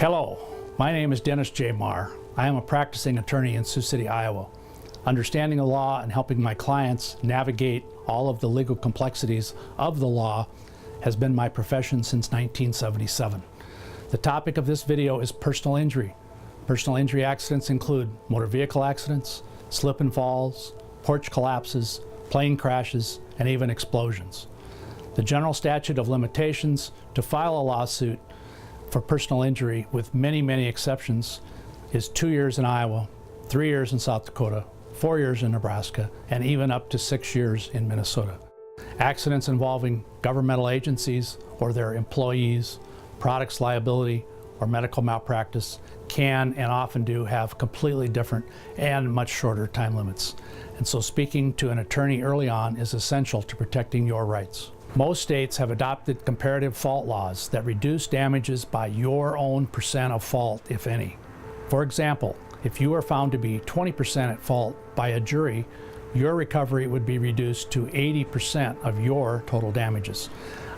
Hello, my name is Dennis J. Mahr. I am a practicing attorney in Sioux City, Iowa. Understanding the law and helping my clients navigate all of the legal complexities of the law has been my profession since 1977. The topic of this video is personal injury. Personal injury accidents include motor vehicle accidents, slip and falls, porch collapses, plane crashes, and even explosions. The general statute of limitations to file a lawsuit for personal injury, with many exceptions, is 2 years in Iowa, 3 years in South Dakota, 4 years in Nebraska, and even up to 6 years in Minnesota. Accidents involving governmental agencies or their employees, products liability, or medical malpractice can and often do have completely different and much shorter time limits. And so speaking to an attorney early on is essential to protecting your rights. Most states have adopted comparative fault laws that reduce damages by your own percent of fault, if any. For example, if you are found to be 20% at fault by a jury, your recovery would be reduced to 80% of your total damages.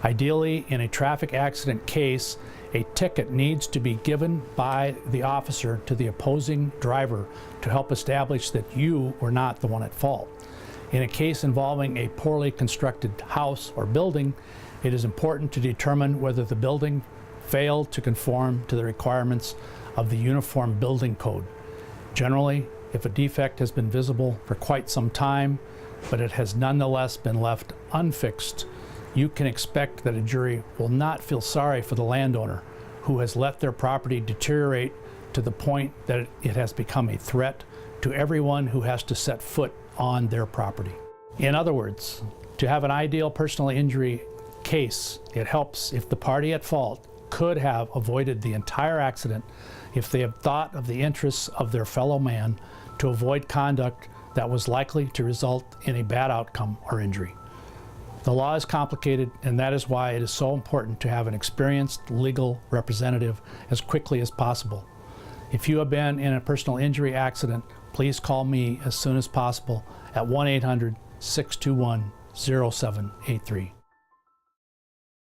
Ideally, in a traffic accident case, a ticket needs to be given by the officer to the opposing driver to help establish that you were not the one at fault. In a case involving a poorly constructed house or building, it is important to determine whether the building failed to conform to the requirements of the Uniform Building Code. Generally, if a defect has been visible for quite some time, but it has nonetheless been left unfixed, you can expect that a jury will not feel sorry for the landowner who has let their property deteriorate to the point that it has become a threat to everyone who has to set foot on their property. In other words, to have an ideal personal injury case, it helps if the party at fault could have avoided the entire accident if they have thought of the interests of their fellow man to avoid conduct that was likely to result in a bad outcome or injury. The law is complicated, and that is why it is so important to have an experienced legal representative as quickly as possible. If you have been in a personal injury accident, please call me as soon as possible at 1-800-621-0783.